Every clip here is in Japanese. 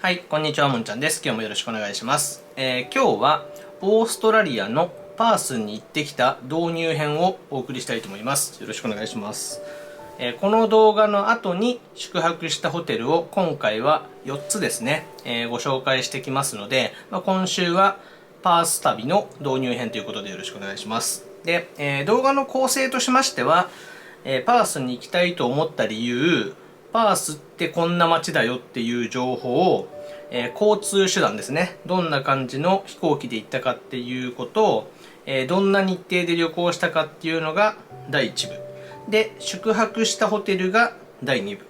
はい、こんにちは、もんちゃんです。今日もよろしくお願いします。今日はオーストラリアのパースに行ってきた導入編をお送りしたいと思います。よろしくお願いします。この動画の後に宿泊したホテルを今回は4つですね、ご紹介してきますので、今週はパース旅の導入編ということでよろしくお願いします。で、動画の構成としましては、パースに行きたいと思った理由、パースってこんな街だよっていう情報を、交通手段ですね。どんな感じの飛行機で行ったかっていうことを、どんな日程で旅行したかっていうのが第1部。で、宿泊したホテルが第2部。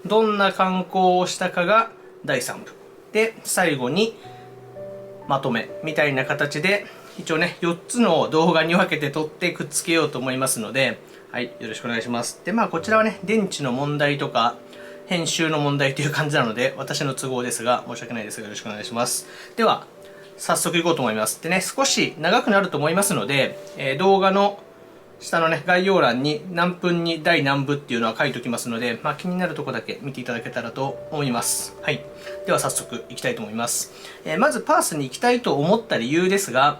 どんな観光をしたかが第3部。で、最後にまとめみたいな形で、一応ね、4つの動画に分けて撮ってくっつけようと思いますので、はい、よろしくお願いします。で、こちらはね、電池の問題とか、編集の問題という感じなので、私の都合ですが、申し訳ないですが、よろしくお願いします。では、早速行こうと思います。でね、少し長くなると思いますので、動画の下のね、概要欄に何分に第何部っていうのは書いておきますので、気になるとこだけ見ていただけたらと思います。はい。では早速行きたいと思います。まずパースに行きたいと思った理由ですが、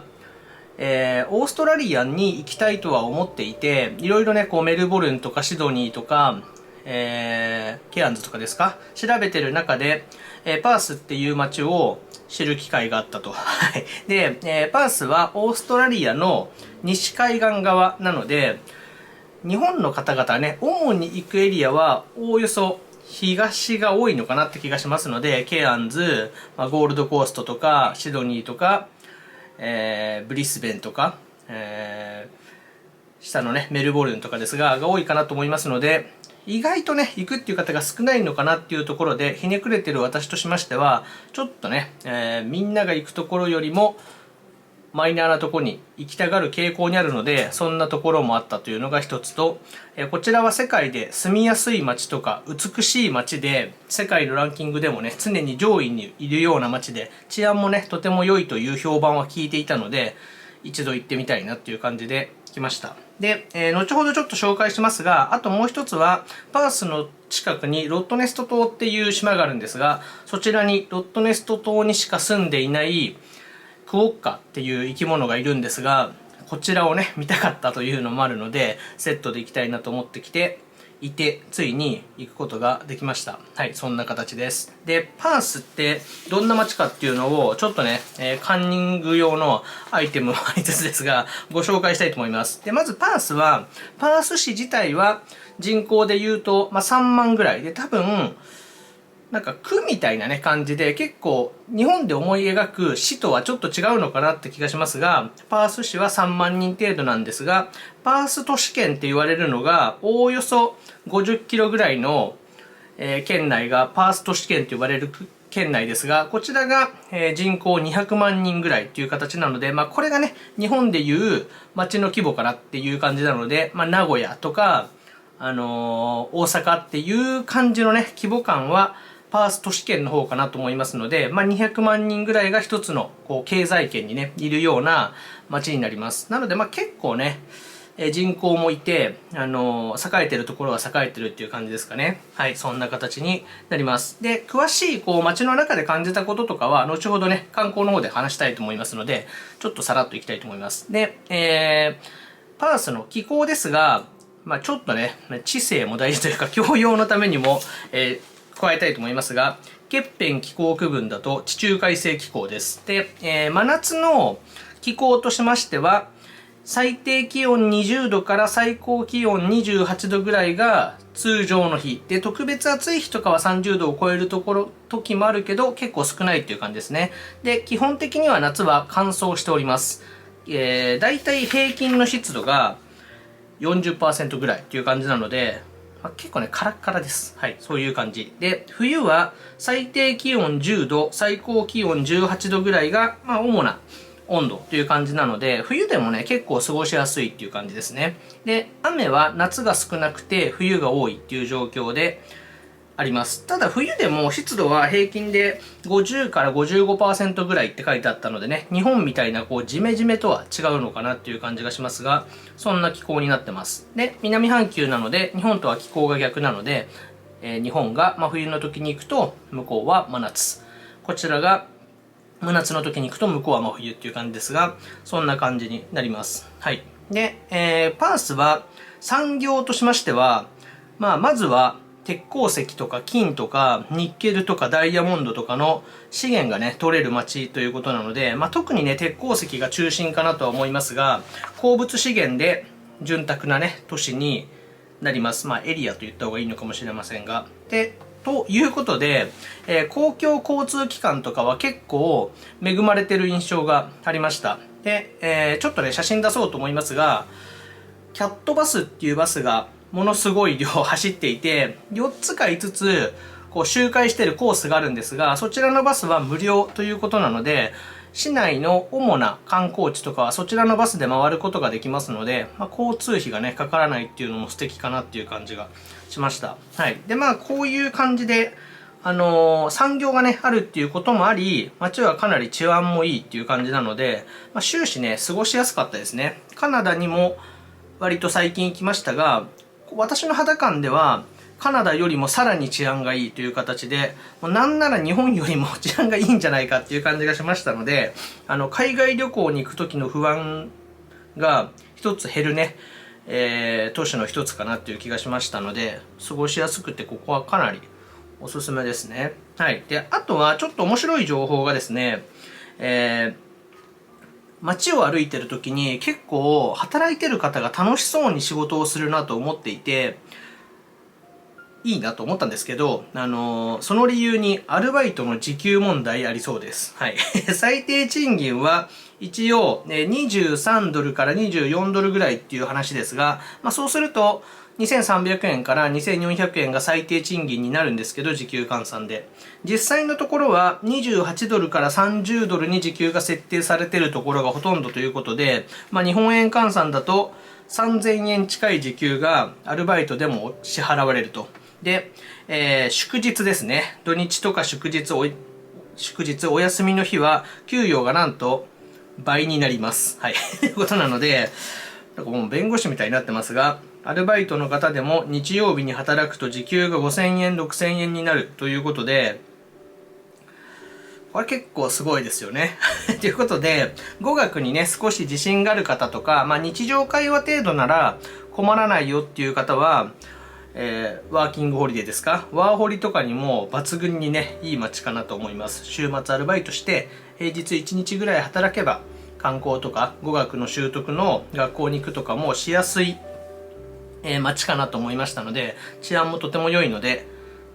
オーストラリアに行きたいとは思っていて、いろいろね、メルボルンとかシドニーとか、ケアンズとかですか調べてる中で、パースっていう街を知る機会があったと。で、パースはオーストラリアの西海岸側なので、日本の方々ね、主に行くエリアはおおよそ東が多いのかなって気がしますので、ケアンズ、ゴールドコーストとか、シドニーとか、ブリスベンとか、下のね、メルボルンとかですが、が多いかなと思いますので、意外とね、行くっていう方が少ないのかなっていうところで、ひねくれてる私としましては、ちょっとね、みんなが行くところよりも、マイナーなところに行きたがる傾向にあるので、そんなところもあったというのが一つと、こちらは世界で住みやすい街とか美しい街で、世界のランキングでもね、常に上位にいるような街で、治安もね、とても良いという評判は聞いていたので、一度行ってみたいなっていう感じで来ました。で、後ほどちょっと紹介しますが、あともう一つは、パースの近くにロットネスト島っていう島があるんですが、そちらにロットネスト島にしか住んでいないクオッカっていう生き物がいるんですが、こちらをね、見たかったというのもあるので、セットで行きたいなと思ってきて、ついに行くことができました。はい、そんな形です。で、パースってどんな街かっていうのを、ちょっとね、カンニング用のアイテムもありつつですが、ご紹介したいと思います。で、まずパースは、パース市自体は人口で言うと、3万ぐらいで、多分、なんか区みたいなね感じで結構日本で思い描く市とはちょっと違うのかなって気がしますが、パース市は3万人程度なんですが、パース都市圏って言われるのがおおよそ50キロぐらいの、県内がパース都市圏と呼ばれる県内ですが、こちらが、人口200万人ぐらいっていう形なので、これがね日本でいう町の規模からっていう感じなので、名古屋とか大阪っていう感じのね規模感はパース都市圏の方かなと思いますので、200万人ぐらいが一つの経済圏にね、いるような街になります。なので、結構ね、人口もいて、栄えてるところは栄えてるっていう感じですかね。はい、そんな形になります。で、詳しい街の中で感じたこととかは、後ほどね、観光の方で話したいと思いますので、ちょっとさらっといきたいと思います。で、パースの気候ですが、ちょっとね、知性も大事というか、教養のためにも、加えたいと思いますが、ケッペン気候区分だと地中海性気候です。で、真夏の気候としましては、最低気温20度から最高気温28度ぐらいが通常の日。で、特別暑い日とかは30度を超える時もあるけど、結構少ないっていう感じですね。で、基本的には夏は乾燥しております。だいたい平均の湿度が40% ぐらいっていう感じなので、結構ね、カラッカラです。はい、そういう感じ。で、冬は最低気温10度、最高気温18度ぐらいが、主な温度という感じなので、冬でもね、結構過ごしやすいっていう感じですね。で、雨は夏が少なくて冬が多いっていう状況であります。ただ冬でも湿度は平均で50から 55% ぐらいって書いてあったのでね、日本みたいなジメジメとは違うのかなっていう感じがしますが、そんな気候になってます。で、南半球なので、日本とは気候が逆なので、日本が真冬の時に行くと、向こうは真夏。こちらが真夏の時に行くと向こうは真冬っていう感じですが、そんな感じになります。はい。で、パースは産業としましては、まずは鉄鉱石とか金とかニッケルとかダイヤモンドとかの資源がね、取れる町ということなので、特にね、鉄鉱石が中心かなとは思いますが、鉱物資源で潤沢なね、都市になります。エリアと言った方がいいのかもしれませんが。ということで、公共交通機関とかは結構恵まれてる印象がありました。で、ちょっとね、写真出そうと思いますが、キャットバスっていうバスがものすごい量走っていて、4つか5つこう周回しているコースがあるんですが、そちらのバスは無料ということなので、市内の主な観光地とかはそちらのバスで回ることができますので、交通費がね、かからないっていうのも素敵かなっていう感じがしました。はい。で、こういう感じで、産業がね、あるっていうこともあり、街はかなり治安もいいっていう感じなので、終始ね、過ごしやすかったですね。カナダにも割と最近行きましたが、私の肌感では、カナダよりもさらに治安がいいという形で、なんなら日本よりも治安がいいんじゃないかっていう感じがしましたので、海外旅行に行く時の不安が一つ減るね、都市の一つかなっていう気がしましたので、過ごしやすくてここはかなりおすすめですね。はい。で、あとはちょっと面白い情報がですね、街を歩いてる時に結構働いてる方が楽しそうに仕事をするなと思っていて、いいなと思ったんですけど、その理由にアルバイトの時給問題ありそうです。はい。最低賃金は一応23ドルから24ドルぐらいっていう話ですが、そうすると2300円から2400円が最低賃金になるんですけど、時給換算で。実際のところは28ドルから30ドルに時給が設定されているところがほとんどということで、日本円換算だと3000円近い時給がアルバイトでも支払われると。で、祝日ですね。土日とか祝日、お休みの日は、給与がなんと倍になります。はい。ということなので、なんかもう弁護士みたいになってますが、アルバイトの方でも日曜日に働くと時給が5000円、6000円になるということで、これ結構すごいですよね。ということで、語学にね、少し自信がある方とか、日常会話程度なら困らないよっていう方は、ワーキングホリデーですか、ワーホリとかにも抜群にね、いい街かなと思います。週末アルバイトして、平日1日ぐらい働けば、観光とか語学の習得の学校に行くとかもしやすい、街かなと思いましたので、治安もとても良いので、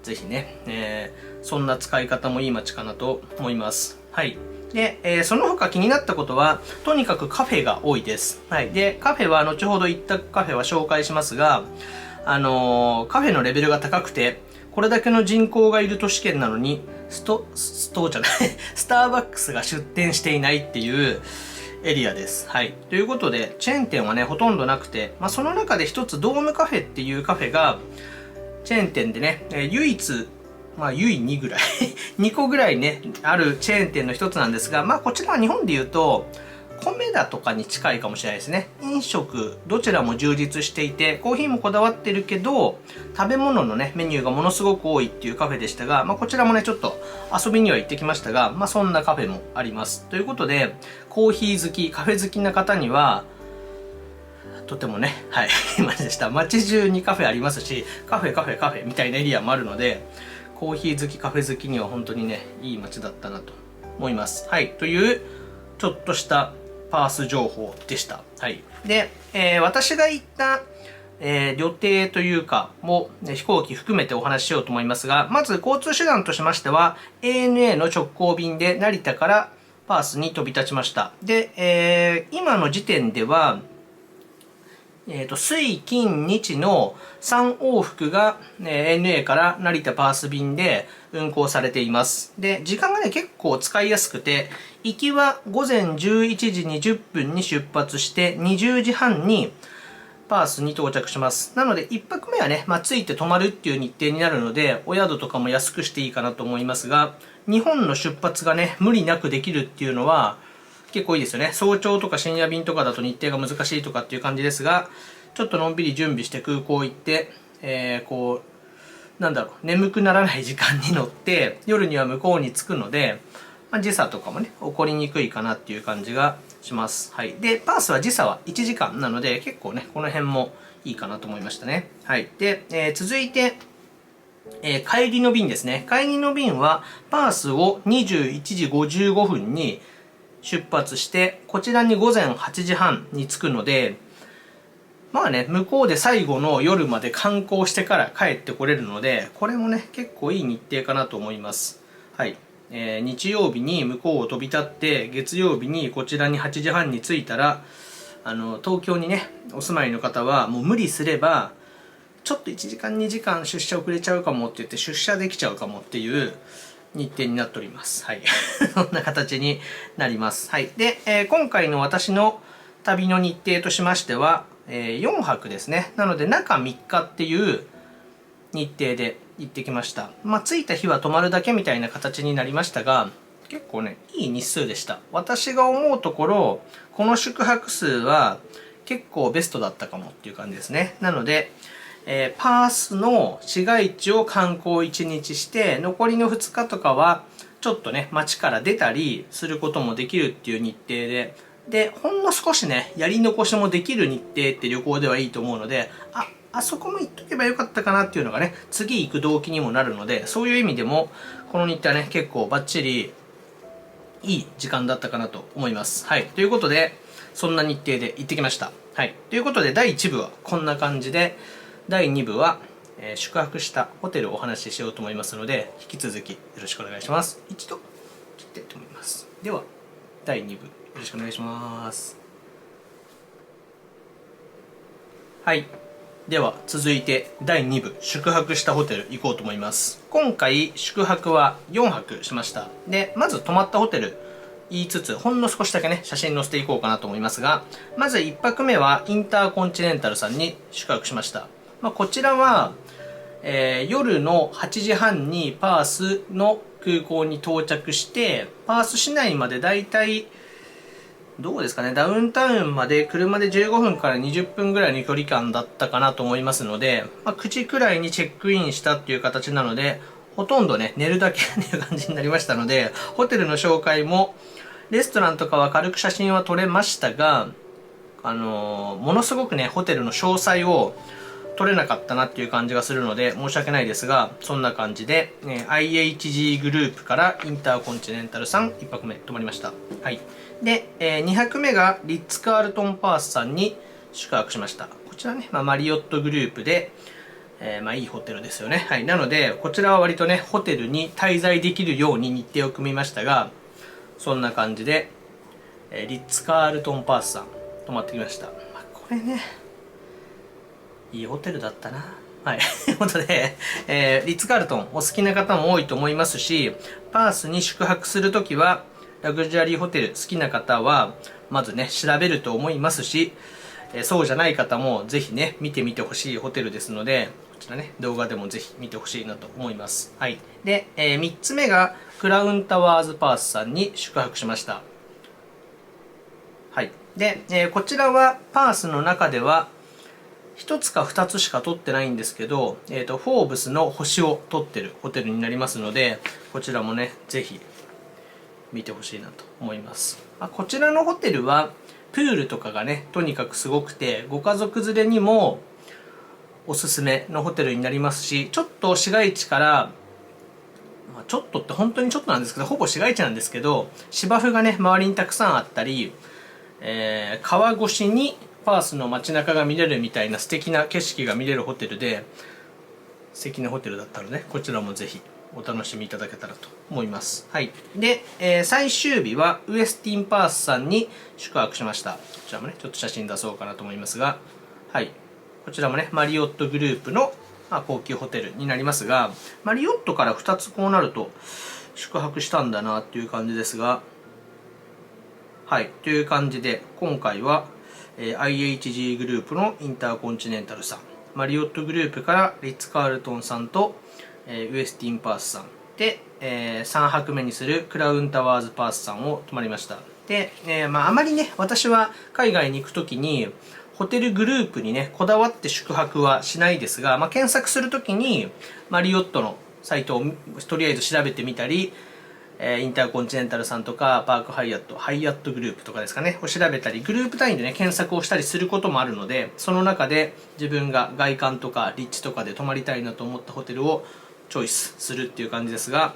ぜひね、そんな使い方もいい街かなと思います。はい。で、その他気になったことは、とにかくカフェが多いです。はい。で、カフェは後ほど行ったカフェは紹介しますが、カフェのレベルが高くて、これだけの人口がいる都市圏なのに、スターバックスが出店していないっていうエリアです。はい。ということで、チェーン店はね、ほとんどなくて、その中で一つドームカフェっていうカフェが、チェーン店でね、唯一、唯2ぐらい2個ぐらいね、あるチェーン店の一つなんですが、こちらは日本で言うと、コメダとかに近いかもしれないですね。飲食、どちらも充実していて、コーヒーもこだわってるけど、食べ物のね、メニューがものすごく多いっていうカフェでしたが、こちらもね、ちょっと遊びには行ってきましたが、そんなカフェもあります。ということで、コーヒー好き、カフェ好きな方には、とてもね、はい、今でした。街中にカフェありますし、カフェみたいなエリアもあるので、コーヒー好き、カフェ好きには本当にね、いい街だったなと思います。はい、という、ちょっとしたパース情報でした。はい。で、私が行った、旅程というかも、飛行機含めてお話ししようと思いますが、まず交通手段としましては、ANA の直行便で成田からパースに飛び立ちました。で、今の時点では、水、金、日の3往復が、ANA から成田パース便で運航されています。で、時間がね、結構使いやすくて、行きは午前11時20分に出発して、20時半にパースに到着します。なので、1泊目はね、着いて泊まるっていう日程になるので、お宿とかも安くしていいかなと思いますが、日本の出発がね、無理なくできるっていうのは、結構いいですよね。早朝とか深夜便とかだと日程が難しいとかっていう感じですが、ちょっとのんびり準備して空港行って、なんだろう、眠くならない時間に乗って夜には向こうに着くので、時差とかもね起こりにくいかなっていう感じがします。はい、でパースは時差は1時間なので結構ねこの辺もいいかなと思いましたね。はい、で、続いて、帰りの便ですね。帰りの便はパースを21時55分に出発して、こちらに午前8時半に着くので、まあね、向こうで最後の夜まで観光してから帰ってこれるので、これもね、結構いい日程かなと思います。はい。日曜日に向こうを飛び立って、月曜日にこちらに8時半に着いたら、東京にね、お住まいの方はもう無理すれば、ちょっと1時間2時間出社遅れちゃうかもって言って出社できちゃうかもっていう日程になっております。はい。そんな形になります。はい。で、今回の私の旅の日程としましては、4泊ですね。なので中3日っていう日程で行ってきました。着いた日は泊まるだけみたいな形になりましたが、結構ね、いい日数でした。私が思うところ、この宿泊数は結構ベストだったかもっていう感じですね。なので、パースの市街地を観光1日して、残りの2日とかはちょっとね、街から出たりすることもできるっていう日程で、ほんの少しね、やり残しもできる日程って旅行ではいいと思うので、あそこも行っとけばよかったかなっていうのがね、次行く動機にもなるので、そういう意味でも、この日程はね、結構バッチリいい時間だったかなと思います。はい。ということで、そんな日程で行ってきました。はい。ということで、第1部はこんな感じで、第2部は、宿泊したホテルをお話ししようと思いますので、引き続きよろしくお願いします。一度切っていって思います。では、第2部よろしくお願いします。はい。では続いて第2部宿泊したホテル行こうと思います。今回宿泊は4泊しました。で、まず泊まったホテル言いつつ、ほんの少しだけね、写真載せていこうかなと思いますが、まず1泊目はインターコンチネンタルさんに宿泊しました。こちらは、夜の8時半にパースの空港に到着して、パース市内までだいたいどうですかね、ダウンタウンまで車で15分から20分ぐらいの距離感だったかなと思いますので、9時くらいにチェックインしたっていう形なので、ほとんどね、寝るだけっていう感じになりましたので、ホテルの紹介も、レストランとかは軽く写真は撮れましたが、ものすごくね、ホテルの詳細を撮れなかったなっていう感じがするので、申し訳ないですが、そんな感じで、IHG グループからインターコンチネンタルさん1泊目泊まりました。はい。で、2泊目がリッツ・カールトン・パースさんに宿泊しました。こちらね、マリオットグループで、いいホテルですよね。はい。なので、こちらは割とね、ホテルに滞在できるように日程を組みましたが、そんな感じで、リッツ・カールトン・パースさん泊まってきました。これね、いいホテルだったな。はい。ということで、リッツ・カールトンお好きな方も多いと思いますし、パースに宿泊するときは、ラグジュアリーホテル好きな方は、まずね、調べると思いますし、そうじゃない方もぜひね、見てみてほしいホテルですので、こちらね、動画でもぜひ見てほしいなと思います。はい。で、3つ目が、クラウンタワーズパースさんに宿泊しました。はい。で、こちらはパースの中では、1つか2つしか取ってないんですけど、フォーブスの星を取ってるホテルになりますので、こちらもね、ぜひ見てほしいなと思います。こちらのホテルはプールとかがねとにかくすごくて、ご家族連れにもおすすめのホテルになりますし、ちょっと市街地から、ちょっとって本当にちょっとなんですけど、ほぼ市街地なんですけど、芝生がね周りにたくさんあったり、川越しにパースの街中が見れるみたいな素敵な景色が見れるホテルで、素敵なホテルだったので、こちらもぜひお楽しみいただけたらと思います。はい。で、最終日はウエスティンパースさんに宿泊しました。こちらもね、ちょっと写真出そうかなと思いますが、はい。こちらもね、マリオットグループの、高級ホテルになりますが、マリオットから2つこうなると宿泊したんだなっていう感じですが、はい。という感じで、今回は、IHG グループのインターコンチネンタルさん、マリオットグループからリッツ・カールトンさんと、ウエスティンパースさんで、3泊目にするクラウンタワーズパースさんを泊まりました。で、あまりね、私は海外に行くときにホテルグループにね、こだわって宿泊はしないですが、検索するときに、マリオットのサイトをとりあえず調べてみたり、インターコンチネンタルさんとか、パークハイアット、ハイアットグループとかですかね、を調べたり、グループ単位でね、検索をしたりすることもあるので、その中で自分が外観とか立地とかで泊まりたいなと思ったホテルをチョイスするっていう感じですが、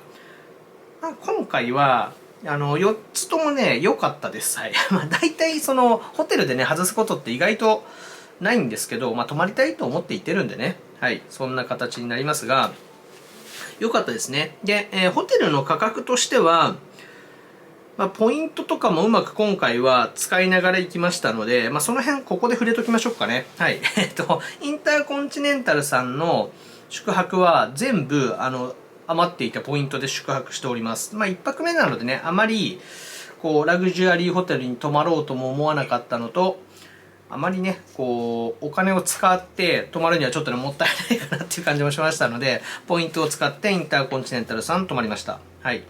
今回は、4つともね、良かったです。はい。大体その、ホテルでね、外すことって意外とないんですけど、泊まりたいと思って行ってるんでね。はい。そんな形になりますが、良かったですね。で、ホテルの価格としては、ポイントとかもうまく今回は使いながら行きましたので、その辺ここで触れときましょうかね。はい。インターコンチネンタルさんの宿泊は全部、余っていたポイントで宿泊しております。1泊目なのでね、あまり、ラグジュアリーホテルに泊まろうとも思わなかったのと、あまりね、お金を使って泊まるにはちょっとね、もったいないかなっていう感じもしましたので、ポイントを使ってインターコンチネンタルさん泊まりました。はい。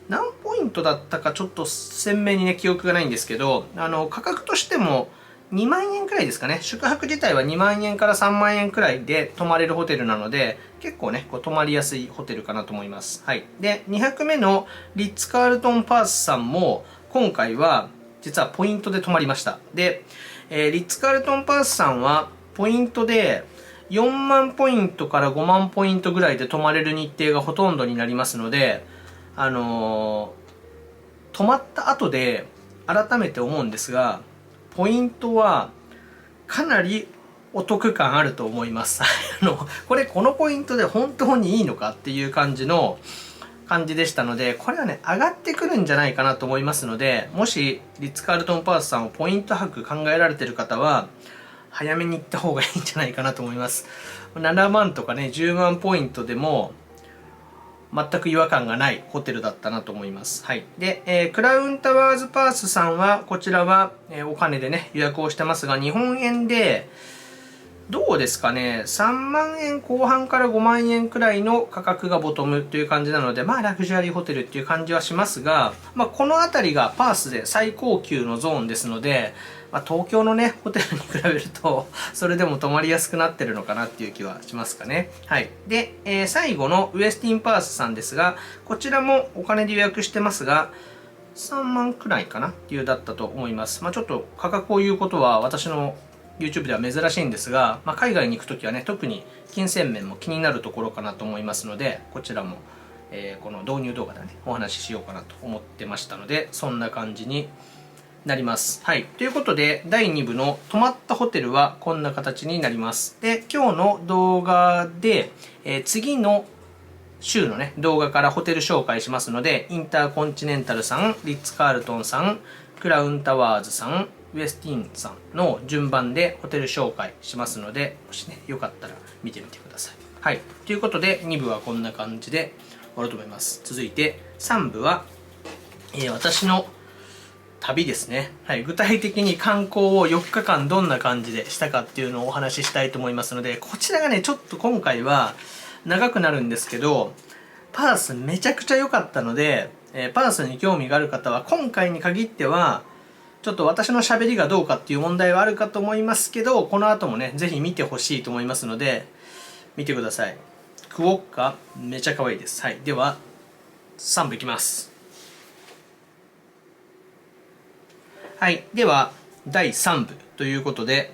何ポイントだったかちょっと鮮明にね、記憶がないんですけど、価格としても2万円くらいですかね。宿泊自体は2万円から3万円くらいで泊まれるホテルなので、結構ね、泊まりやすいホテルかなと思います。はい。で、2泊目のリッツ・カールトン・パースさんも、今回は実はポイントで泊まりました。で、リッツ・カールトン・パースさんは、ポイントで4万ポイントから5万ポイントぐらいで泊まれる日程がほとんどになりますので、泊まった後で改めて思うんですが、ポイントはかなりお得感あると思います。このポイントで本当にいいのかっていう感じでしたので、これはね、上がってくるんじゃないかなと思いますので、もし、リッツ・カールトン・パースさんをポイント泊考えられてる方は、早めに行った方がいいんじゃないかなと思います。7万とかね、10万ポイントでも、全く違和感がないホテルだったなと思います。はい。で、クラウンタワーズパースさんは、こちらは、お金でね、予約をしてますが、日本円で、どうですかね、3万円後半から5万円くらいの価格がボトムという感じなので、ラグジュアリーホテルっていう感じはしますが、この辺りがパースで最高級のゾーンですので、東京のね、ホテルに比べると、それでも泊まりやすくなってるのかなっていう気はしますかね。はい。で、最後のウエスティンパースさんですが、こちらもお金で予約してますが、3万くらいかなっていうだったと思います。ちょっと価格を言うことは私のYouTube では珍しいんですが、海外に行くときはね、特に金銭面も気になるところかなと思いますので、こちらも、この導入動画でね、お話ししようかなと思ってましたので、そんな感じになります。はい。ということで、第2部の泊まったホテルはこんな形になります。で、今日の動画で、次の週のね、動画からホテル紹介しますので、インターコンチネンタルさん、リッツ・カールトンさん、クラウンタワーズさん、ウエスティンさんの順番でホテル紹介しますので、もしね、よかったら見てみてください。はい。ということで、2部はこんな感じで終わると思います。続いて、3部は、私の旅ですね。はい。具体的に観光を4日間どんな感じでしたかっていうのをお話ししたいと思いますので、こちらがね、ちょっと今回は長くなるんですけど、パースめちゃくちゃ良かったので、パースに興味がある方は、今回に限っては、ちょっと私の喋りがどうかっていう問題はあるかと思いますけど、この後もね、ぜひ見てほしいと思いますので、見てください。クオッカ、めちゃ可愛いです。はい。では、3部いきます。はい。では、第3部ということで、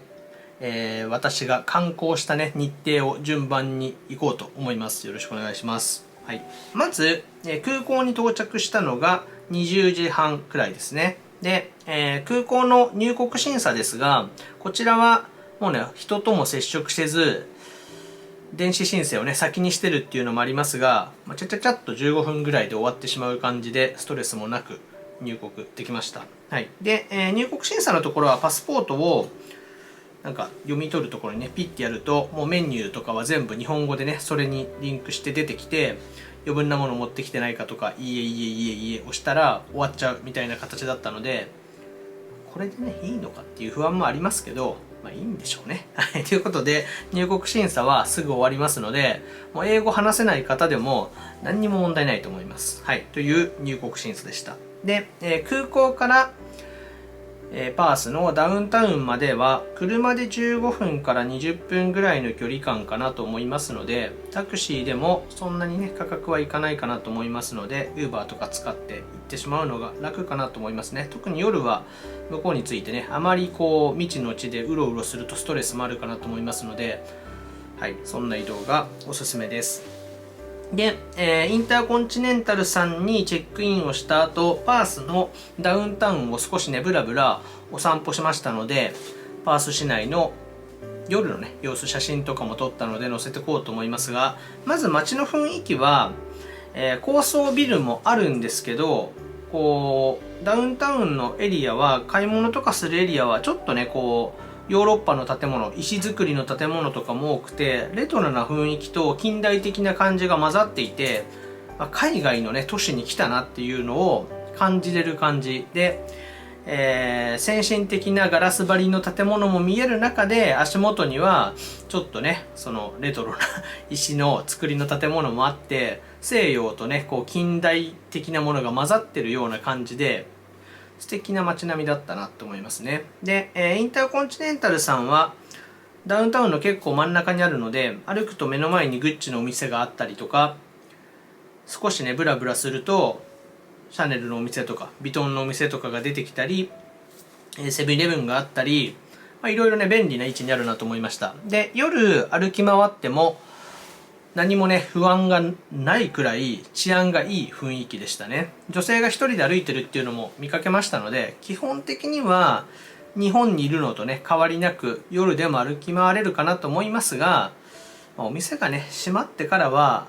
私が観光したね、日程を順番に行こうと思います。よろしくお願いします。はい。まず、空港に到着したのが20時半くらいですね。で、空港の入国審査ですが、こちらはもうね、人とも接触せず、電子申請をね、先にしてるっていうのもありますが、ちゃちゃちゃっと15分ぐらいで終わってしまう感じで、ストレスもなく入国できました。はい。で、入国審査のところはパスポートをなんか読み取るところにね、ピッてやると、もうメニューとかは全部日本語でね、それにリンクして出てきて、余分なもの持ってきてないかとか、いいえいいえいいえいいえ押したら終わっちゃうみたいな形だったので、これでね、いいのかっていう不安もありますけど、いいんでしょうね。はい。ということで、入国審査はすぐ終わりますので、もう英語話せない方でも何にも問題ないと思います。はい。という入国審査でした。で、空港からパースのダウンタウンまでは車で15分から20分ぐらいの距離感かなと思いますので、タクシーでもそんなにね価格はいかないかなと思いますので、 Uber とか使って行ってしまうのが楽かなと思いますね。特に夜は向こうに着いてね、あまりこう未知の地でうろうろするとストレスもあるかなと思いますので、はい、そんな移動がおすすめです。で、インターコンチネンタルさんにチェックインをした後、パースのダウンタウンを少しねブラブラお散歩しましたので、パース市内の夜のね様子、写真とかも撮ったので載せていこうと思いますが、まず街の雰囲気は、高層ビルもあるんですけど、こうダウンタウンのエリアは、買い物とかするエリアはちょっとねこうヨーロッパの建物、石造りの建物とかも多くて、レトロな雰囲気と近代的な感じが混ざっていて、海外のね都市に来たなっていうのを感じれる感じで、先進的なガラス張りの建物も見える中で、足元にはちょっとねそのレトロな石の造りの建物もあって、西洋とねこう近代的なものが混ざってるような感じで、素敵な街並みだったなと思いますね。で、インターコンチネンタルさんはダウンタウンの結構真ん中にあるので、歩くと目の前にグッチのお店があったりとか、少しねブラブラするとシャネルのお店とかヴィトンのお店とかが出てきたり、セブンイレブンがあったり、いろいろね便利な位置にあるなと思いました。で、夜歩き回っても何もね不安がないくらい治安がいい雰囲気でしたね。女性が一人で歩いてるっていうのも見かけましたので、基本的には日本にいるのとね変わりなく夜でも歩き回れるかなと思いますが、お店がね閉まってからは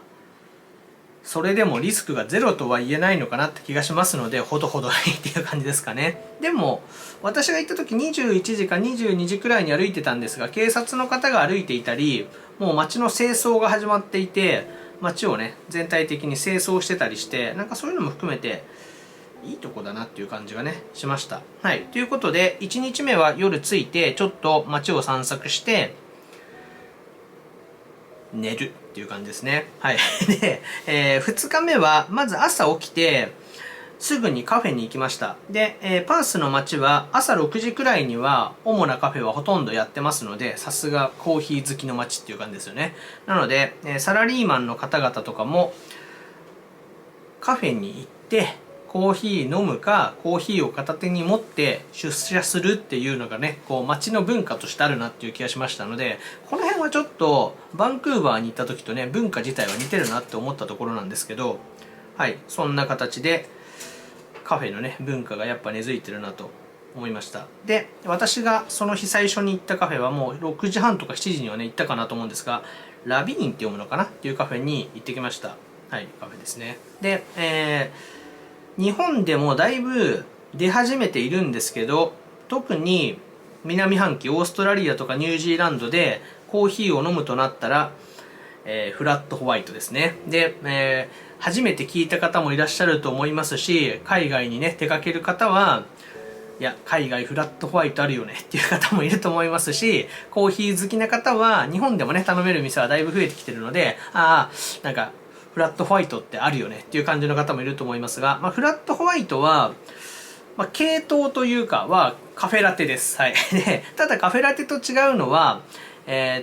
それでもリスクがゼロとは言えないのかなって気がしますので、ほどほどにっていう感じですかね。でも私が行った時21時か22時くらいに歩いてたんですが、警察の方が歩いていたり、もう街の清掃が始まっていて、街をね全体的に清掃してたりして、なんかそういうのも含めていいとこだなっていう感じがねしました。はい、ということで1日目は夜着いてちょっと街を散策して寝るっていう感じですね。はい。で、2日目はまず朝起きてすぐにカフェに行きました。で、パースの街は朝6時くらいには主なカフェはほとんどやってますので、さすがコーヒー好きの街っていう感じですよね。なので、サラリーマンの方々とかもカフェに行ってコーヒー飲むか、コーヒーを片手に持って出社するっていうのがねこう街の文化としてあるなっていう気がしましたので、この辺はちょっとバンクーバーに行った時とね文化自体は似てるなって思ったところなんですけど、はい、そんな形でカフェのね文化がやっぱ根付いてるなと思いました。で、私がその日最初に行ったカフェはもう6時半とか7時にはね行ったかなと思うんですが、ラビーンって読むのかなっていうカフェに行ってきました。はい、カフェですね。で、日本でもだいぶ出始めているんですけど、特に南半球オーストラリアとかニュージーランドでコーヒーを飲むとなったら、フラットホワイトですね。で、初めて聞いた方もいらっしゃると思いますし、海外にね出かける方は、いや海外フラットホワイトあるよねっていう方もいると思いますし、コーヒー好きな方は日本でもね頼める店はだいぶ増えてきてるので、なんかフラットホワイトってあるよねっていう感じの方もいると思いますが、フラットホワイトは、系統というかはカフェラテです。はい。で、ただカフェラテと違うのは、エ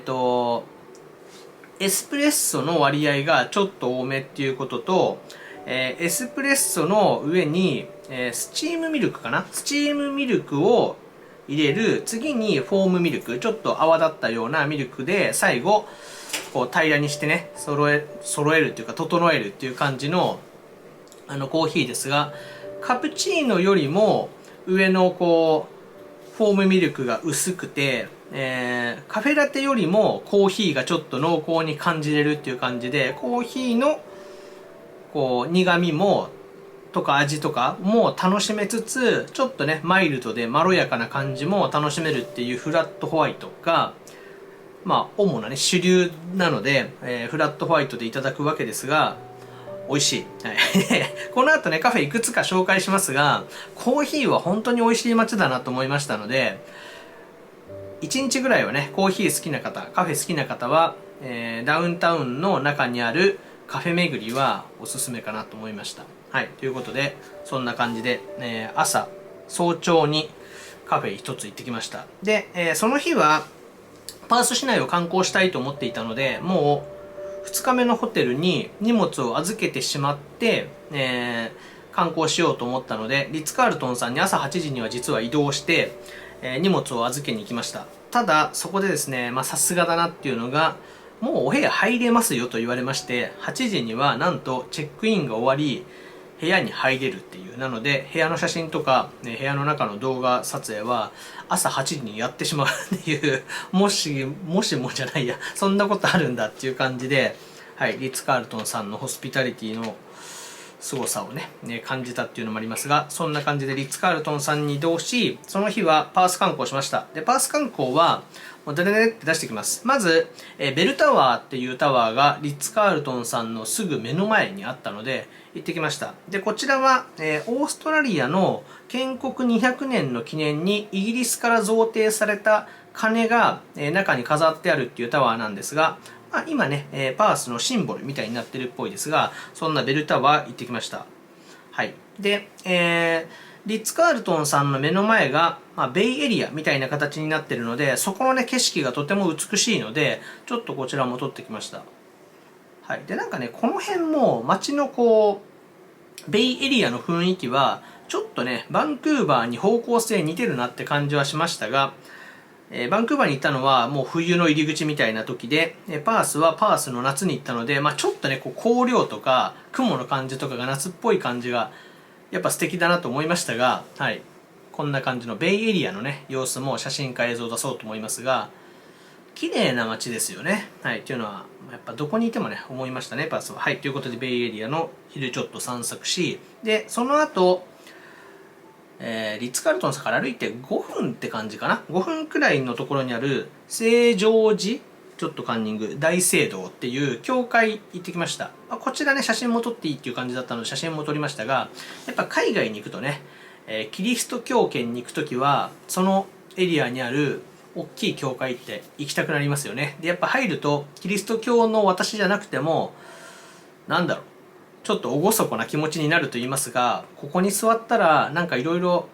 スプレッソの割合がちょっと多めっていうことと、エスプレッソの上に、スチームミルクかな、スチームミルクを入れる、次にフォームミルク、ちょっと泡立ったようなミルクで最後こう平らにしてね揃えるっていうか整えるっていう感じのコーヒーですが、カプチーノよりも上のこうフォームミルクが薄くて、カフェラテよりもコーヒーがちょっと濃厚に感じれるっていう感じで、コーヒーのこう苦味もとか味とかも楽しめつつ、ちょっとねマイルドでまろやかな感じも楽しめるっていうフラットホワイトが主なね主流なので、フラットホワイトでいただくわけですが、美味しい。はい、この後ねカフェいくつか紹介しますが、コーヒーは本当に美味しい街だなと思いましたので、1日ぐらいはねコーヒー好きな方、カフェ好きな方は、ダウンタウンの中にあるカフェ巡りはおすすめかなと思いました。はい、ということでそんな感じで、早朝にカフェ一つ行ってきました。で、その日はパース市内を観光したいと思っていたので、もう2日目のホテルに荷物を預けてしまって、観光しようと思ったので、リッツ・カールトンさんに朝8時には実は移動して、荷物を預けに行きました。ただそこでですね、さすがだなっていうのが、もうお部屋入れますよと言われまして、8時にはなんとチェックインが終わり、部屋に入れるっていう。なので、部屋の写真とか、部屋の中の動画撮影は朝8時にやってしまうっていう、もしもじゃないや、そんなことあるんだっていう感じで、はい、リッツ・カールトンさんのホスピタリティの凄さをね、感じたっていうのもありますが、そんな感じでリッツ・カールトンさんに移動し、その日はパース観光しました。で、パース観光は、もうデレデレって出してきます。まず、ベルタワーっていうタワーがリッツ・カールトンさんのすぐ目の前にあったので、行ってきました。で、こちらは、オーストラリアの建国200年の記念にイギリスから贈呈された鐘が、中に飾ってあるっていうタワーなんですが、今ね、パースのシンボルみたいになってるっぽいですが、そんなベルタワー行ってきました。はい。で、リッツ・カールトンさんの目の前が、ベイエリアみたいな形になってるので、そこのね、景色がとても美しいので、ちょっとこちらも撮ってきました。はい。で、なんかね、この辺も街のこう、ベイエリアの雰囲気は、ちょっとね、バンクーバーに方向性似てるなって感じはしましたが、バンクーバーに行ったのはもう冬の入り口みたいな時で、パースはパースの夏に行ったので、ちょっとね、こう光量とか雲の感じとかが夏っぽい感じがやっぱ素敵だなと思いましたが、はい。こんな感じのベイエリアのね、様子も写真か映像を出そうと思いますが、綺麗な街ですよね。はい。っていうのは、やっぱどこにいてもね、思いましたね、パースは。はい。ということで、ベイエリアの昼ちょっと散策し、で、その後、リッツ・カールトンさんから歩いて5分って感じかな。5分くらいのところにある、聖ジョージ、ちょっとカンニング、大聖堂っていう教会行ってきました。こちらね、写真も撮っていいっていう感じだったので、写真も撮りましたが、やっぱ海外に行くとね、キリスト教圏に行くときは、そのエリアにある大きい教会って行きたくなりますよね。で、やっぱ入ると、キリスト教の私じゃなくても、なんだろう、ちょっと厳かな気持ちになると言いますが、ここに座ったらなんかいろいろ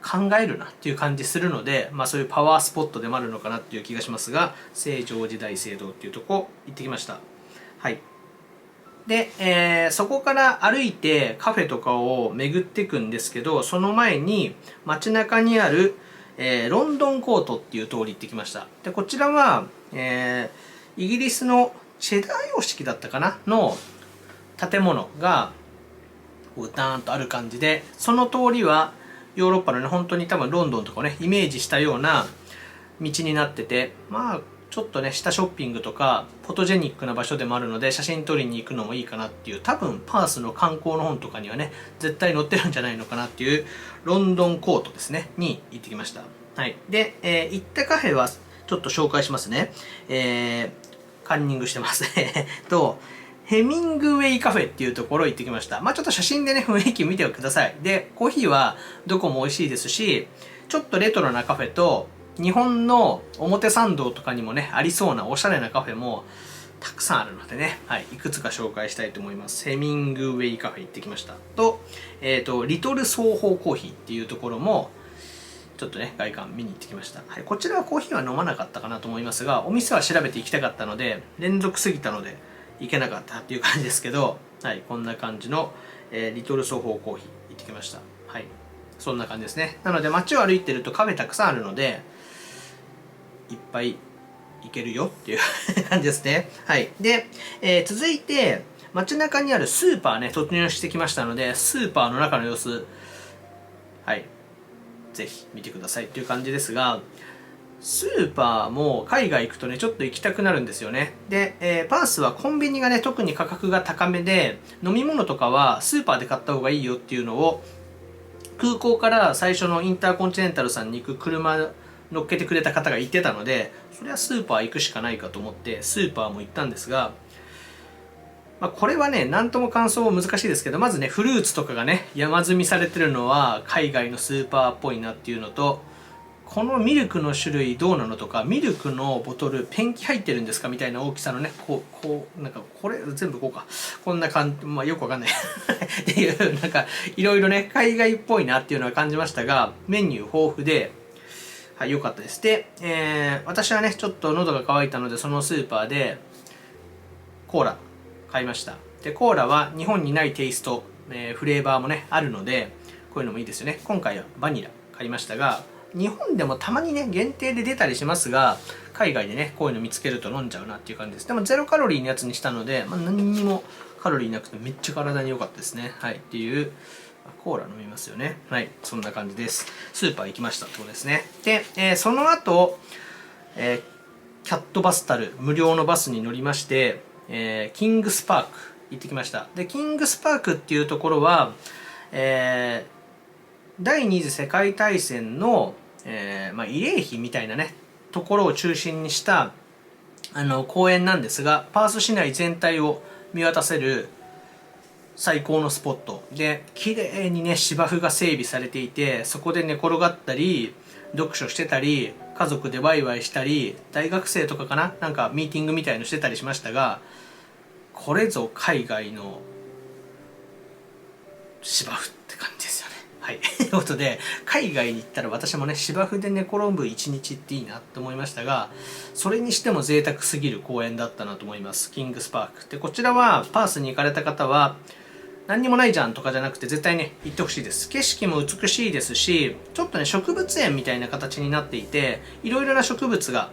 考えるなっていう感じするので、そういうパワースポットでもあるのかなっていう気がしますが、聖ジョージ大聖堂っていうとこ行ってきました。はい。で、そこから歩いてカフェとかを巡っていくんですけど、その前に街中にある、ロンドンコートっていう通り行ってきました。で、こちらは、イギリスのチェダー様式だったかなの建物がダーンとある感じで、その通りはヨーロッパのね、本当に多分ロンドンとかね、イメージしたような道になってて、ちょっとね、下ショッピングとかフォトジェニックな場所でもあるので、写真撮りに行くのもいいかなっていう、多分パースの観光の本とかにはね、絶対載ってるんじゃないのかなっていうロンドンコートですねに行ってきました。はい。で、行ったカフェはちょっと紹介しますね。カンニングしてますね。ヘミングウェイカフェっていうところ行ってきました。ちょっと写真でね、雰囲気見てください。で、コーヒーはどこも美味しいですし、ちょっとレトロなカフェと、日本の表参道とかにもね、ありそうなおしゃれなカフェもたくさんあるのでね、はい、いくつか紹介したいと思います。ヘミングウェイカフェ行ってきました。リトル双方コーヒーっていうところも、ちょっとね、外観見に行ってきました。はい、こちらはコーヒーは飲まなかったかなと思いますが、お店は調べて行きたかったので、連続すぎたので、行けなかったっていう感じですけど、はい、こんな感じの、リトル双方コーヒー行ってきました。はい。そんな感じですね。なので街を歩いてるとカフェたくさんあるので、いっぱい行けるよっていう感じですね。はい。で、続いて、街中にあるスーパーね、突入してきましたので、スーパーの中の様子、はい。ぜひ見てくださいっていう感じですが、スーパーも海外行くとね、ちょっと行きたくなるんですよね。で、パースはコンビニがね、特に価格が高めで、飲み物とかはスーパーで買った方がいいよっていうのを、空港から最初のインターコンチネンタルさんに行く車乗っけてくれた方が言ってたので、それはスーパー行くしかないかと思って、スーパーも行ったんですが、これはね、なんとも感想も難しいですけど、まずね、フルーツとかがね、山積みされてるのは海外のスーパーっぽいなっていうのと、このミルクの種類どうなのとか、ミルクのボトルペンキ入ってるんですかみたいな大きさのね、なんかこれ全部こうか。こんな感じ、よくわかんないっていう、なんかいろいろね、海外っぽいなっていうのは感じましたが、メニュー豊富で、はい、良かったです。で、私はね、ちょっと喉が渇いたので、そのスーパーでコーラ買いました。で、コーラは日本にないテイスト、フレーバーもね、あるので、こういうのもいいですよね。今回はバニラ買いましたが、日本でもたまにね、限定で出たりしますが、海外でね、こういうの見つけると飲んじゃうなっていう感じです。でもゼロカロリーのやつにしたので、何にもカロリーなくてめっちゃ体に良かったですね。はい、っていう、コーラ飲みますよね。はい、そんな感じです。スーパー行きましたってことですね。で、その後、キャットバスタル、無料のバスに乗りまして、キングスパーク行ってきました。で、キングスパークっていうところは、第二次世界大戦の、慰霊碑みたいなね、ところを中心にした公園なんですが、パース市内全体を見渡せる最高のスポットで、綺麗にね芝生が整備されていて、そこで寝転がったり読書してたり、家族でワイワイしたり、大学生とかかな、なんかミーティングみたいのしてたりしましたが、これぞ海外の芝生って感じですよね。はい。ということで、海外に行ったら私もね、芝生で寝転ぶ一日っていいなって思いましたが、それにしても贅沢すぎる公園だったなと思います。キングスパーク。で、こちらはパースに行かれた方は、何にもないじゃんとかじゃなくて絶対ね、行ってほしいです。景色も美しいですし、ちょっとね、植物園みたいな形になっていて、いろいろな植物が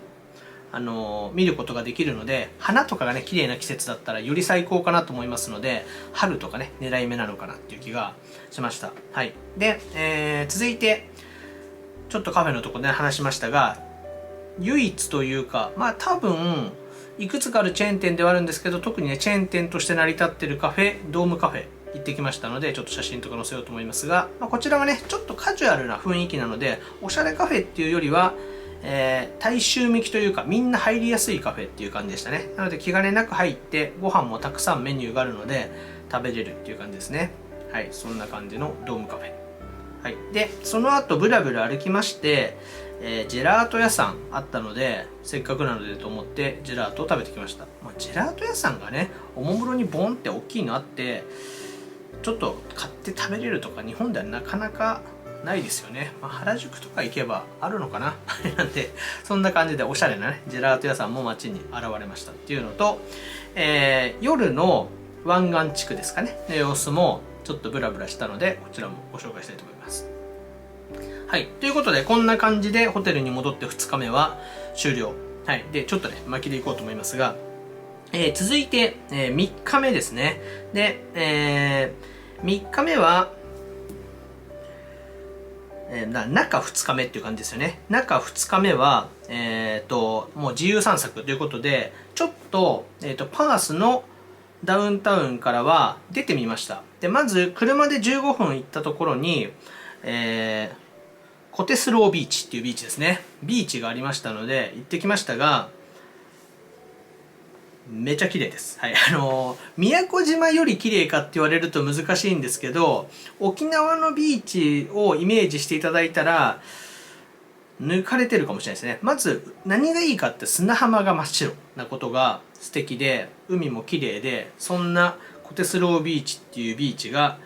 見ることができるので、花とかがね綺麗な季節だったらより最高かなと思いますので、春とかね狙い目なのかなっていう気がしました。はい。で、続いてちょっとカフェのとこで、ね、話しましたが、唯一というか、まあ多分いくつかあるチェーン店ではあるんですけど、特にねチェーン店として成り立ってるカフェ、ドームカフェ行ってきましたので、ちょっと写真とか載せようと思いますが、こちらはねちょっとカジュアルな雰囲気なので、おしゃれカフェっていうよりは大衆向きというか、みんな入りやすいカフェっていう感じでしたね。なので気兼ねなく入って、ご飯もたくさんメニューがあるので食べれるっていう感じですね。はい、そんな感じのドームカフェ。はい、でその後ブラブラ歩きまして、ジェラート屋さんあったので、せっかくなのでと思ってジェラートを食べてきました。ジェラート屋さんがねおもむろにボンって大きいのあって、ちょっと買って食べれるとか日本ではなかなかないですよね。原宿とか行けばあるのかななんで、そんな感じでおしゃれなねジェラート屋さんも街に現れましたっていうのと、夜の湾岸地区ですかねの様子もちょっとブラブラしたので、こちらもご紹介したいと思います。はい、ということでこんな感じでホテルに戻って2日目は終了。はい、でちょっとね巻きでいこうと思いますが、続いて、3日目ですね。で、3日目は中2日目っていう感じですよね。中2日目は、もう自由散策ということで、ちょっと、パースのダウンタウンからは出てみました。で、まず車で15分行ったところに、コテスロービーチっていうビーチですね。ビーチがありましたので行ってきましたが、めちゃ綺麗です。はい。宮古島より綺麗かって言われると難しいんですけど、沖縄のビーチをイメージしていただいたら、抜かれてるかもしれないですね。まず、何がいいかって砂浜が真っ白なことが素敵で、海も綺麗で、そんなコテスロービーチっていうビーチが、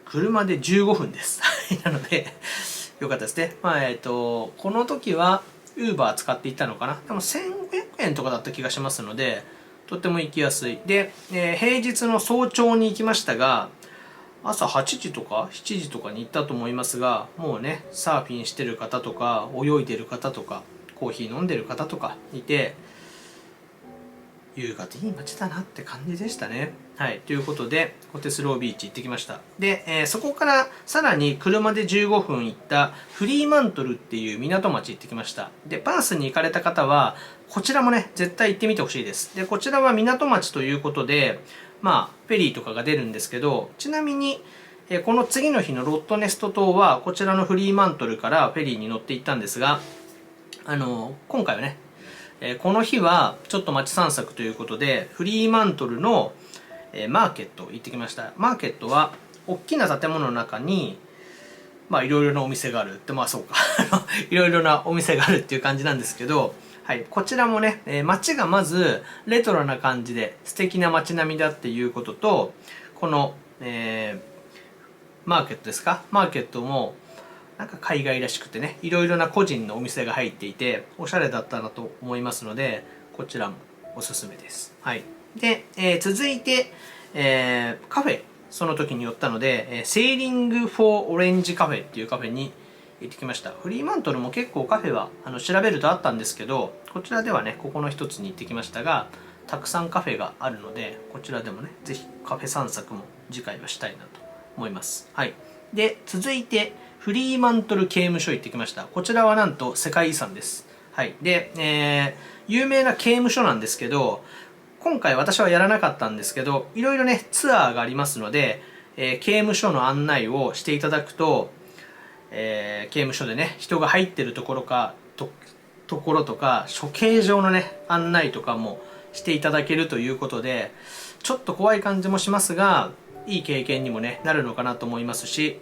車で15分です。なので、よかったですね。この時は、ウーバー使っていったのかな。でも1500円とかだった気がしますので、とっても行きやすい。で、平日の早朝に行きましたが、朝8時とか7時とかに行ったと思いますが、もうね、サーフィンしてる方とか、泳いでる方とか、コーヒー飲んでる方とかいて、優雅でいい街だなって感じでしたね。はい。ということで、コテスロービーチ行ってきました。で、そこからさらに車で15分行ったフリーマントルっていう港町行ってきました。で、パースに行かれた方は、こちらもね、絶対行ってみてほしいです。で、こちらは港町ということで、フェリーとかが出るんですけど、ちなみに、この次の日のロットネスト島は、こちらのフリーマントルからフェリーに乗って行ったんですが、今回はね、この日はちょっと街散策ということで、フリーマントルのマーケット行ってきました。マーケットは大きな建物の中にいろいろなお店があるって、そうかいろいろなお店があるっていう感じなんですけど、はい、こちらもね、街がまずレトロな感じで素敵な街並みだっていうことと、この、マーケットですか、マーケットもなんか海外らしくてね、いろいろな個人のお店が入っていておしゃれだったなと思いますので、こちらもおすすめです。はい。で、続いて、カフェ、その時に寄ったので、セーリング・フォー・オレンジ・カフェっていうカフェに行ってきました。フリーマントルも結構カフェは調べるとあったんですけど、こちらではね、ここの一つに行ってきましたが、たくさんカフェがあるので、こちらでもね、ぜひカフェ散策も次回はしたいなと思います。はい。で、続いて、フリーマントル刑務所行ってきました。こちらはなんと世界遺産です。はい。で、有名な刑務所なんですけど、今回私はやらなかったんですけど、いろいろね、ツアーがありますので、刑務所の案内をしていただくと、刑務所でね、人が入ってるところとか、処刑場のね、案内とかもしていただけるということで、ちょっと怖い感じもしますが、いい経験にもね、なるのかなと思いますし、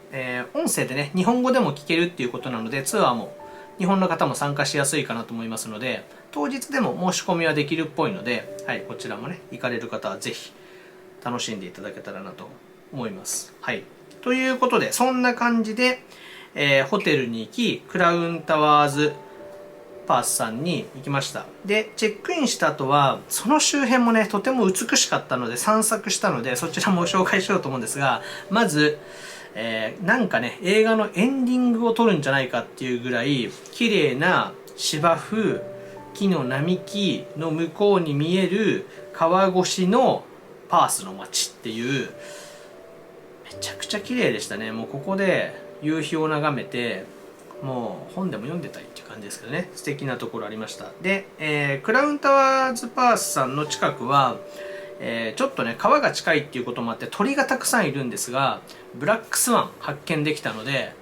音声でね、日本語でも聞けるっていうことなので、ツアーも日本の方も参加しやすいかなと思いますので、当日でも申し込みはできるっぽいので、はい、こちらもね、行かれる方はぜひ楽しんでいただけたらなと思います。はい。ということで、そんな感じで、ホテルに行き、クラウンタワーズパースさんに行きました。で、チェックインした後は、その周辺もね、とても美しかったので散策したので、そちらも紹介しようと思うんですが、まず、なんかね、映画のエンディングを撮るんじゃないかっていうぐらい、綺麗な芝生、木の並木の向こうに見える川越しのパースの街っていう、めちゃくちゃ綺麗でしたね。もうここで夕日を眺めて、もう本でも読んでたいっていう感じですけどね、素敵なところありました。で、クラウンタワーズパースさんの近くは、ちょっとね川が近いっていうこともあって鳥がたくさんいるんですが、ブラックスワン発見できたので、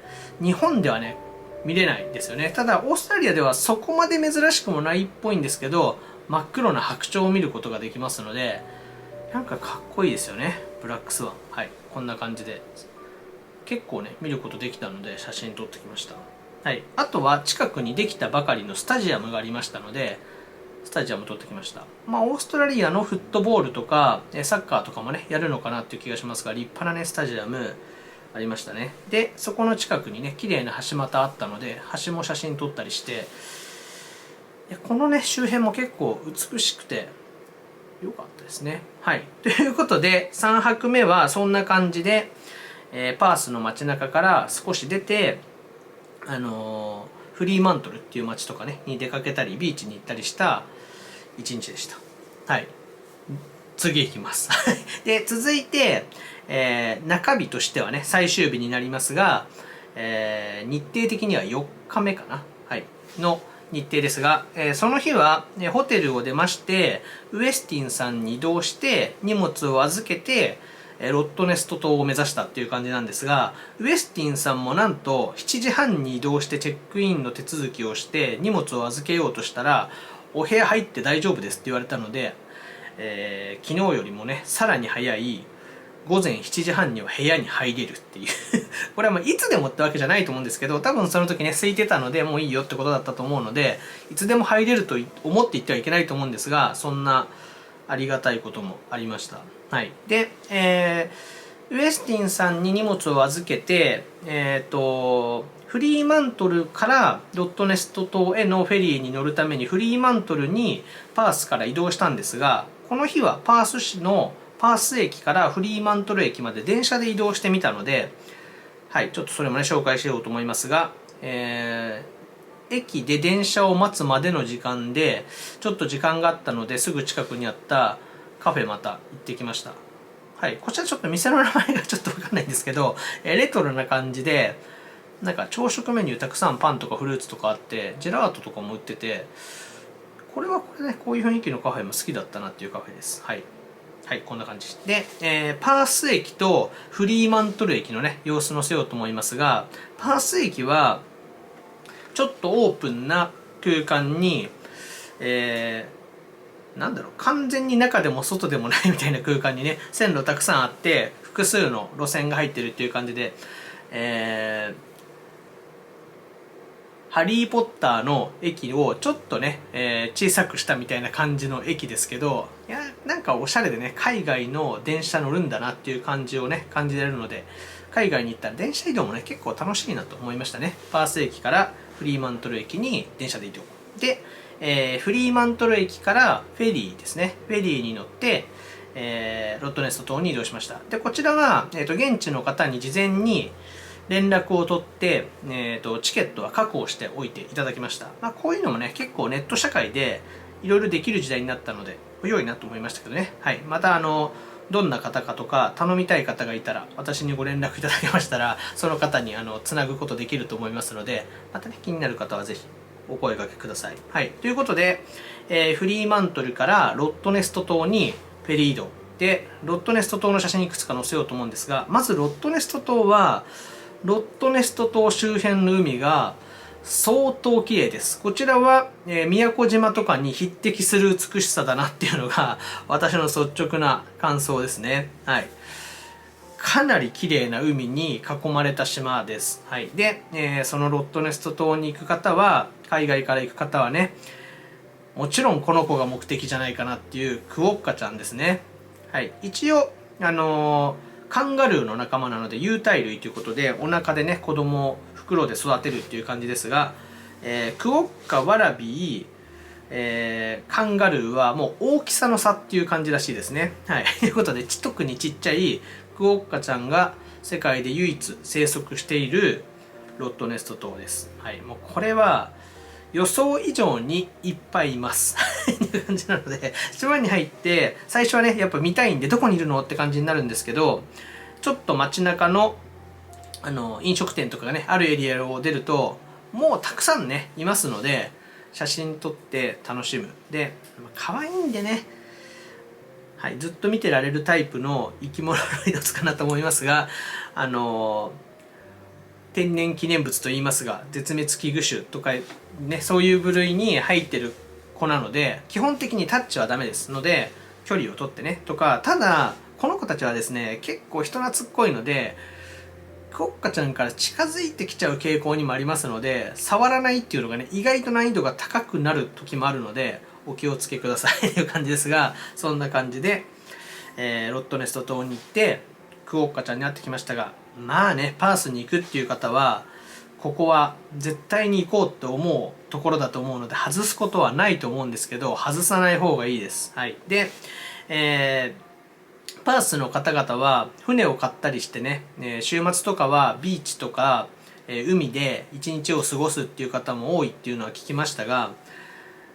日本ではね見れないんですよね。ただオーストラリアではそこまで珍しくもないっぽいんですけど、真っ黒な白鳥を見ることができますので、なんかかっこいいですよね、ブラックスワン。はい、こんな感じで結構ね見ることできたので写真撮ってきました。はい、あとは近くにできたばかりのスタジアムがありましたので、スタジアム撮ってきました。まあ、オーストラリアのフットボールとかサッカーとかもねやるのかなっていう気がしますが、立派なねスタジアムありましたね。でそこの近くにね綺麗な橋股あったので、橋も写真撮ったりして、このね周辺も結構美しくて良かったですね。はい、ということで3泊目はそんな感じで、パースの街中から少し出て、フリーマントルっていう街とかねに出かけたりビーチに行ったりした一日でした。はい、次行きますで続いて、中日としてはね最終日になりますが、日程的には4日目かな、はい、の日程ですが、その日は、ホテルを出ましてウエスティンさんに移動して荷物を預けてロットネスト島を目指したっていう感じなんですが、ウエスティンさんもなんと7時半に移動してチェックインの手続きをして荷物を預けようとしたら、お部屋入って大丈夫ですって言われたので、昨日よりもねさらに早い午前7時半には部屋に入れるっていうこれはまあいつでもってわけじゃないと思うんですけど、多分その時ね空いてたのでもういいよってことだったと思うので、いつでも入れると思って行ってはいけないと思うんですが、そんなありがたいこともありました。はい、で、ウエスティンさんに荷物を預けて、フリーマントルからロットネスト島へのフェリーに乗るためにフリーマントルにパースから移動したんですが、この日はパース市のパース駅からフリーマントル駅まで電車で移動してみたので、はい、ちょっとそれもね紹介しようと思いますが、駅で電車を待つまでの時間でちょっと時間があったので、すぐ近くにあったカフェまた行ってきました。はい、こちらちょっと店の名前がちょっと分かんないんですけど、レトロな感じでなんか朝食メニューたくさんパンとかフルーツとかあって、ジェラートとかも売ってて、これはこれねこういう雰囲気のカフェも好きだったなっていうカフェです。はい、はい、こんな感じで、パース駅とフリーマントル駅のね様子載せようと思いますが、パース駅はちょっとオープンな空間に、なんだろう、完全に中でも外でもないみたいな空間にね線路たくさんあって複数の路線が入ってるっていう感じで、ハリー・ポッターの駅をちょっとね、小さくしたみたいな感じの駅ですけど、いやなんかおしゃれでね海外の電車乗るんだなっていう感じをね感じれるので、海外に行ったら電車移動もね、結構楽しいなと思いましたね。パース駅からフリーマントル駅に電車で移動。で、フリーマントル駅からフェリーですね。フェリーに乗って、ロットネスト島に移動しました。で、こちらは、現地の方に事前に連絡を取って、チケットは確保しておいていただきました。まあ、こういうのもね、結構ネット社会でいろいろできる時代になったので、良いなと思いましたけどね。はい。また、どんな方かとか、頼みたい方がいたら、私にご連絡いただけましたら、その方に、つなぐことできると思いますので、またね、気になる方はぜひ、お声掛けください。はい。ということで、フリーマントルからロットネスト島にフェリー移動。で、ロットネスト島の写真いくつか載せようと思うんですが、まずロットネスト島は、ロットネスト島周辺の海が相当綺麗です。こちらは、宮古島とかに匹敵する美しさだなっていうのが私の率直な感想ですね。はい。かなり綺麗な海に囲まれた島です。はい。で、そのロットネスト島に行く方は、海外から行く方はね、もちろんこの子が目的じゃないかなっていうクオッカちゃんですね。はい。一応、カンガルーの仲間なので有袋類ということで、お腹でね、子供を袋で育てるっていう感じですが、クオッカ、ワラビー、カンガルーはもう大きさの差っていう感じらしいですね。はい。ということで、特にちっちゃいクオッカちゃんが世界で唯一生息しているロットネスト島です。はい。もうこれは予想以上にいっぱいいます。っていう感じなので、島に入って、最初はね、やっぱ見たいんで、どこにいるのって感じになるんですけど、ちょっと街中の、飲食店とかがね、あるエリアを出ると、もうたくさんね、いますので、写真撮って楽しむ。で、可愛いんでね、はい、ずっと見てられるタイプの生き物の一つかなと思いますが、天然記念物と言いますが、絶滅危惧種とかね、そういう部類に入ってる子なので、基本的にタッチはダメですので、距離を取ってね、とか、ただ、この子たちはですね、結構人懐っこいので、クオッカちゃんから近づいてきちゃう傾向にもありますので、触らないっていうのがね、意外と難易度が高くなる時もあるので、お気をつけくださいという感じですが、そんな感じで、ロットネスト島に行って、クオッカちゃんに会ってきましたが、まあね、パースに行くっていう方は、ここは絶対に行こうって思うところだと思うので、外すことはないと思うんですけど、外さない方がいいです。はい。で、パースの方々は船を買ったりしてね、週末とかはビーチとか、海で一日を過ごすっていう方も多いっていうのは聞きましたが、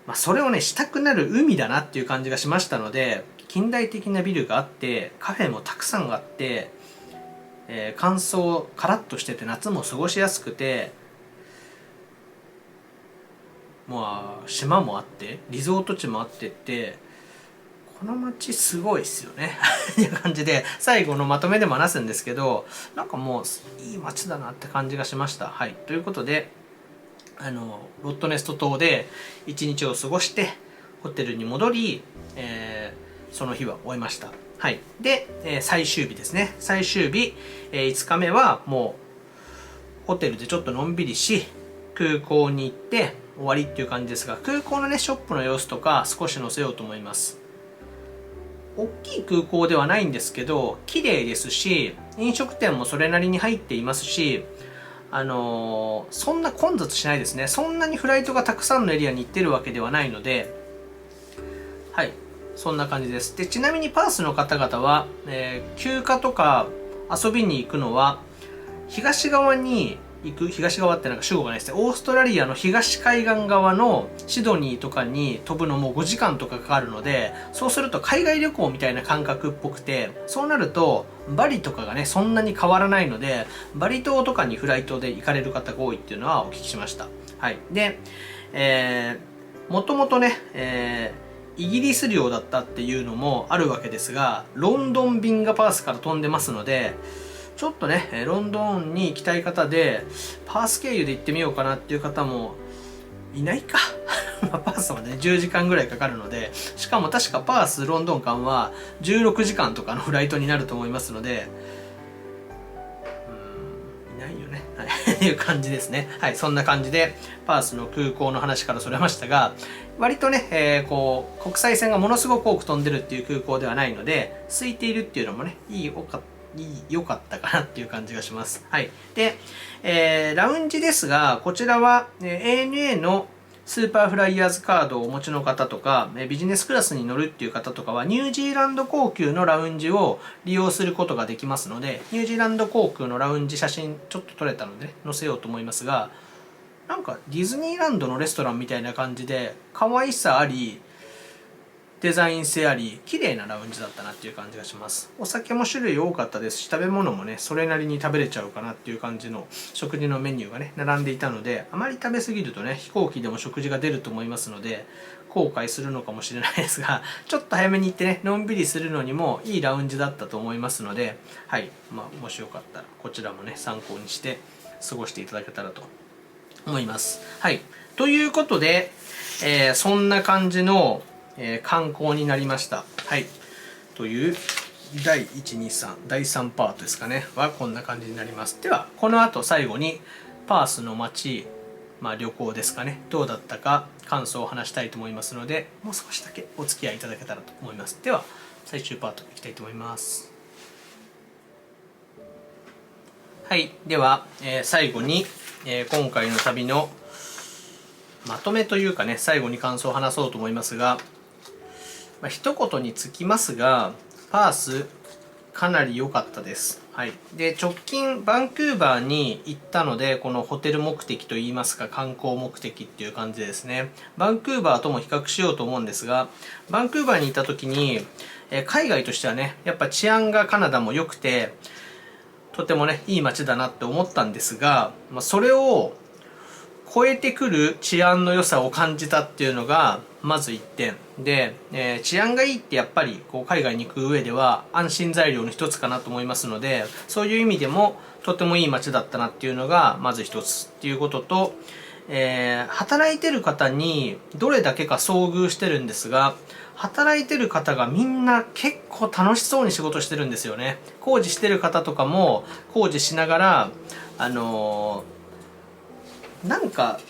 まあ、それをね、したくなる海だなっていう感じがしましたので、近代的なビルがあって、カフェもたくさんあって、乾燥カラッとしてて夏も過ごしやすくて、まあ島もあってリゾート地もあってって、この街すごいっすよねっていう感じで最後のまとめでも話すんですけど、なんかもういい街だなって感じがしました。はい。ということで、ロットネスト島で一日を過ごしてホテルに戻り、その日は終えました。はい。で、最終日ですね。最終日、5日目はもうホテルでちょっとのんびりし、空港に行って終わりっていう感じですが、空港のね、ショップの様子とか少し載せようと思います。大きい空港ではないんですけど、綺麗ですし、飲食店もそれなりに入っていますし、そんな混雑しないですね。そんなにフライトがたくさんのエリアに行ってるわけではないので、はい。そんな感じです。で、ちなみにパースの方々は、休暇とか遊びに行くのは、東側に行く、東側ってなんか主語がないですね。オーストラリアの東海岸側のシドニーとかに飛ぶのも5時間とかかかるので、そうすると海外旅行みたいな感覚っぽくて、そうなるとバリとかがね、そんなに変わらないので、バリ島とかにフライトで行かれる方が多いっていうのはお聞きしました。はい。で、もともとね、イギリス領だったっていうのもあるわけですが、ロンドン便がパースから飛んでますので、ちょっとね、ロンドンに行きたい方で、パース経由で行ってみようかなっていう方もいないか。パースまでね、10時間ぐらいかかるので、しかも確かパース・ロンドン間は16時間とかのフライトになると思いますので、いないよね。はい。っていう感じですね。はい。そんな感じで、パースの空港の話からそれましたが、割とね、国際線がものすごく多く飛んでるっていう空港ではないので、空いているっていうのもね、良かったかなっていう感じがします。はい。で、ラウンジですが、こちらは、ANA のスーパーフライヤーズカードをお持ちの方とか、ビジネスクラスに乗るっていう方とかは、ニュージーランド航空のラウンジを利用することができますので、ニュージーランド航空のラウンジ写真ちょっと撮れたので、載せようと思いますが、なんかディズニーランドのレストランみたいな感じで、可愛さあり、デザイン性あり、綺麗なラウンジだったなっていう感じがします。お酒も種類多かったですし、食べ物もね、それなりに食べれちゃうかなっていう感じの食事のメニューがね、並んでいたので、あまり食べ過ぎるとね、飛行機でも食事が出ると思いますので、後悔するのかもしれないですが、ちょっと早めに行ってね、のんびりするのにもいいラウンジだったと思いますので、はい、もしよかったら、こちらもね、参考にして過ごしていただけたらと思います。はい。ということで、そんな感じの観光になりました。はい。という第1、2、3、第3パートですかね。はこんな感じになります。では、この後最後にパースの街、旅行ですかね。どうだったか感想を話したいと思いますので、もう少しだけお付き合いいただけたらと思います。では、最終パートいきたいと思います。はい。では、最後に、今回の旅のまとめというかね、最後に感想を話そうと思いますが、一言につきますが、パースかなり良かったです。はい。で、直近バンクーバーに行ったので、このホテル目的といいますか、観光目的っていう感じですね。バンクーバーとも比較しようと思うんですが、バンクーバーに行った時に、海外としてはね、やっぱ治安がカナダも良くて、とてもね、いい街だなって思ったんですが、それを超えてくる治安の良さを感じたっていうのがまず1点で、治安がいいってやっぱりこう海外に行く上では安心材料の一つかなと思いますので、そういう意味でもとてもいい街だったなっていうのがまず一つっていうことと、働いてる方にどれだけか遭遇してるんですが、働いてる方がみんな結構楽しそうに仕事してるんですよね。工事してる方とかも工事しながらなんか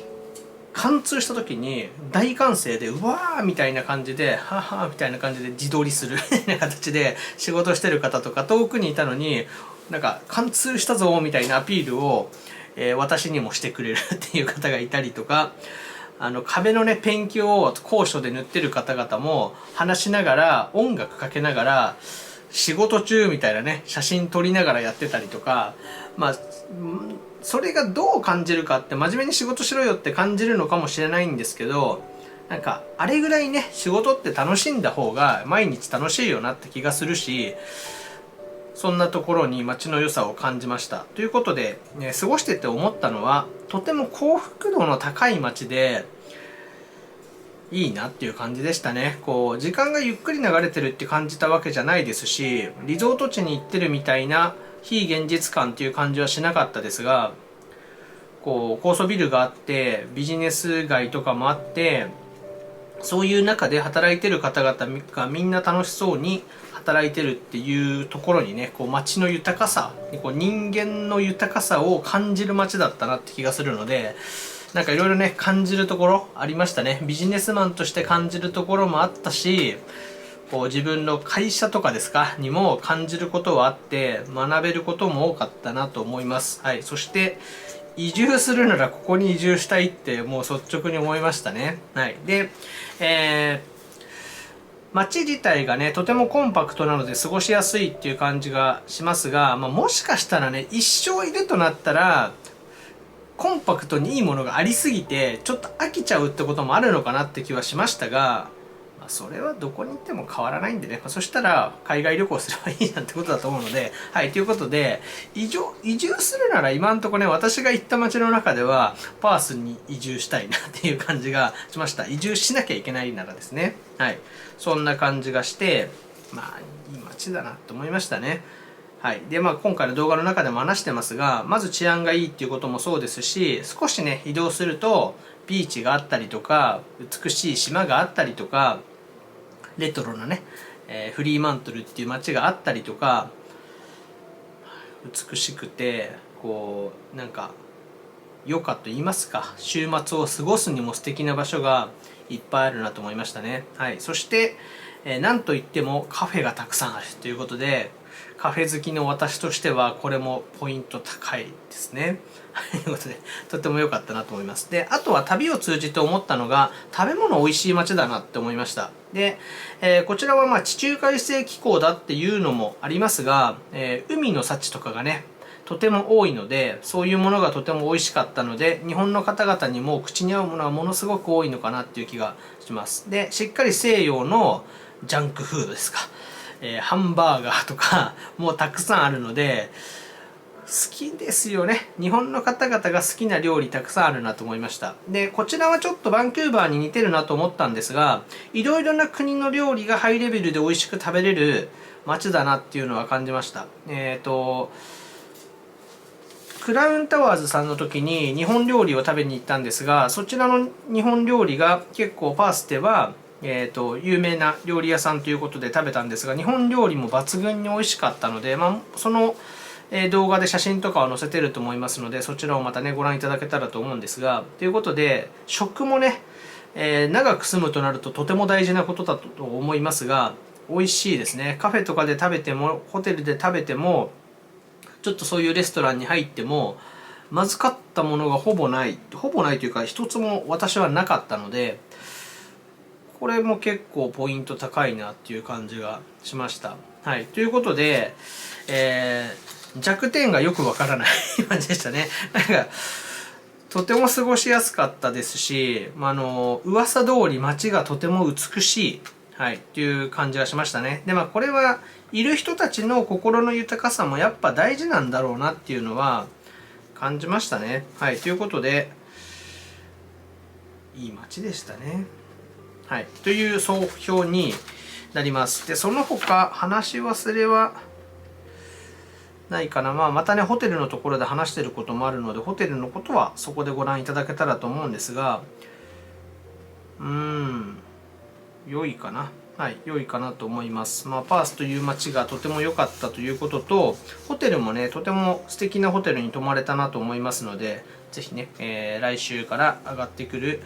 貫通した時に大歓声でうわーみたいな感じでははーみたいな感じで自撮りするみたいな形で仕事してる方とか、遠くにいたのになんか貫通したぞみたいなアピールを、私にもしてくれるっていう方がいたりとか、壁のねペンキを高所で塗ってる方々も話しながら音楽かけながら仕事中みたいなね写真撮りながらやってたりとか、それがどう感じるかって、真面目に仕事しろよって感じるのかもしれないんですけど、なんかあれぐらいね仕事って楽しんだ方が毎日楽しいよなって気がするし、そんなところに街の良さを感じました。ということで、過ごしてて思ったのは、とても幸福度の高い街でいいなっていう感じでしたね。こう時間がゆっくり流れてるって感じたわけじゃないですし、リゾート地に行ってるみたいな非現実感っていう感じはしなかったですが、こう高層ビルがあってビジネス街とかもあって、そういう中で働いてる方々がみんな楽しそうに働いてるっていうところにね、こう街の豊かさ、こう人間の豊かさを感じる街だったなって気がするので、なんかいろいろね感じるところありましたね。ビジネスマンとして感じるところもあったし、こう自分の会社とかですかにも感じることはあって、学べることも多かったなと思います。はい。そして移住するならここに移住したいってもう率直に思いましたね。はい。で、街自体がねとてもコンパクトなので過ごしやすいっていう感じがしますが、もしかしたらね一生いるとなったらコンパクトにいいものがありすぎてちょっと飽きちゃうってこともあるのかなって気はしましたが、それはどこに行っても変わらないんでね、そしたら海外旅行すればいいなんてことだと思うので、はい、ということで移住するなら今んとこね、私が行った街の中ではパースに移住したいなっていう感じがしました。移住しなきゃいけないならですね。はい、そんな感じがして、いい街だなと思いましたね。はい。で、今回の動画の中でも話してますが、まず治安がいいっていうこともそうですし、少しね、移動すると、ビーチがあったりとか、美しい島があったりとか、レトロなね、フリーマントルっていう街があったりとか、美しくて、こう、なんか、余暇と言いますか、週末を過ごすにも素敵な場所がいっぱいあるなと思いましたね。はい。そして、なんといってもカフェがたくさんあるということで、カフェ好きの私としてはこれもポイント高いですね。ということでとても良かったなと思います。であとは旅を通じて思ったのが食べ物美味しい街だなって思いました。で、こちらは地中海性気候だっていうのもありますが、海の幸とかがねとても多いので、そういうものがとても美味しかったので、日本の方々にも口に合うものはものすごく多いのかなっていう気がします。でしっかり西洋のジャンクフードですか、ハンバーガーとかもうたくさんあるので好きですよね。日本の方々が好きな料理たくさんあるなと思いました。でこちらはちょっとバンクーバーに似てるなと思ったんですが、いろいろな国の料理がハイレベルで美味しく食べれる街だなっていうのは感じました。クラウンタワーズさんの時に日本料理を食べに行ったんですが、そちらの日本料理が結構パースでは、有名な料理屋さんということで食べたんですが、日本料理も抜群に美味しかったので、その動画で写真とかを載せてると思いますので、そちらをまたねご覧いただけたらと思うんですが、ということで食もね、長く住むとなるととても大事なことだと思いますが、美味しいですね。カフェとかで食べてもホテルで食べても、ちょっとそういうレストランに入ってもまずかったものがほぼないというか一つも私はなかったので、これも結構ポイント高いなっていう感じがしました。はい、ということで、弱点がよくわからない感じでしたね。なんかとても過ごしやすかったですし、噂通り街がとても美しい、はい、っていう感じがしましたね。でこれはいる人たちの心の豊かさもやっぱ大事なんだろうなっていうのは感じましたね。はい、ということでいい街でしたね。はい、という総評になります。でその他話し忘れはないかな。またねホテルのところで話してることもあるので、ホテルのことはそこでご覧いただけたらと思うんですが、良いかな。はい、良いかなと思います。パースという街がとても良かったということと、ホテルもねとても素敵なホテルに泊まれたなと思いますので、ぜひね、来週から上がってくる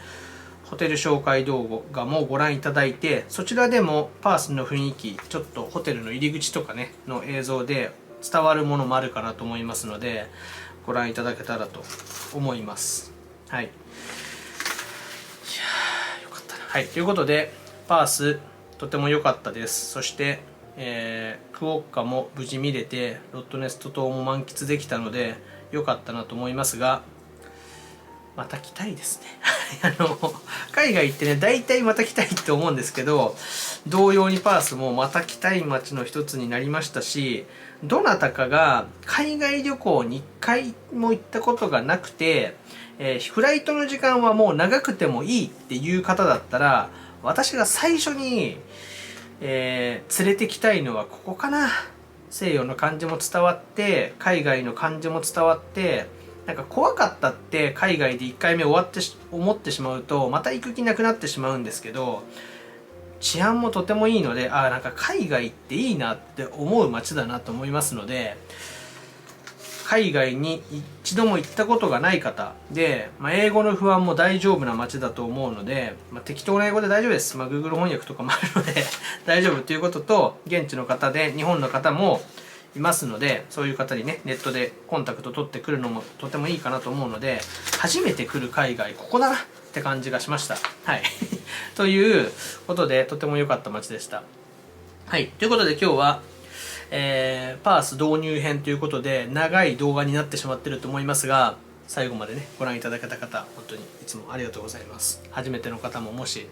ホテル紹介動画もご覧いただいて、そちらでもパースの雰囲気、ちょっとホテルの入り口とかねの映像で伝わるものもあるかなと思いますので、ご覧いただけたらと思います。はい、いやーよかったな。はい、ということでパースとても良かったです。そして、クオッカも無事見れて、ロットネスト島も満喫できたので良かったなと思いますが、また来たいですね海外行ってね大体また来たいって思うんですけど、同様にパースもまた来たい街の一つになりましたし、どなたかが海外旅行に1回も行ったことがなくて、フライトの時間はもう長くてもいいっていう方だったら、私が最初に、連れてきたいのはここかな。西洋の感じも伝わって海外の感じも伝わって、なんか怖かったって海外で1回目終わって思ってしまうとまた行く気なくなってしまうんですけど、治安もとてもいいので、なんか海外っていいなって思う街だなと思いますので、海外に一度も行ったことがない方で、英語の不安も大丈夫な街だと思うので、適当な英語で大丈夫です。Google 翻訳とかもあるので大丈夫ということと、現地の方で日本の方もいますので、そういう方にねネットでコンタクト取ってくるのもとてもいいかなと思うので、初めて来る海外ここだなって感じがしました。はいということでとても良かった街でした。はい、ということで今日はパース導入編ということで長い動画になってしまっていると思いますが、最後までねご覧いただけた方本当にいつもありがとうございます。初めての方も、もし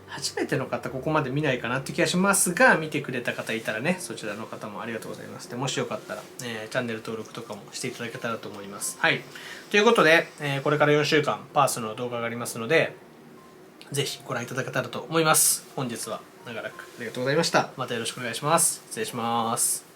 初めての方ここまで見ないかなって気がしますが、見てくれた方いたらね、そちらの方もありがとうございます。でもしよかったら、チャンネル登録とかもしていただけたらと思います。はい、ということで、これから4週間パースの動画がありますので、ぜひご覧いただけたらと思います。本日は長らくありがとうございました。またよろしくお願いします。失礼します。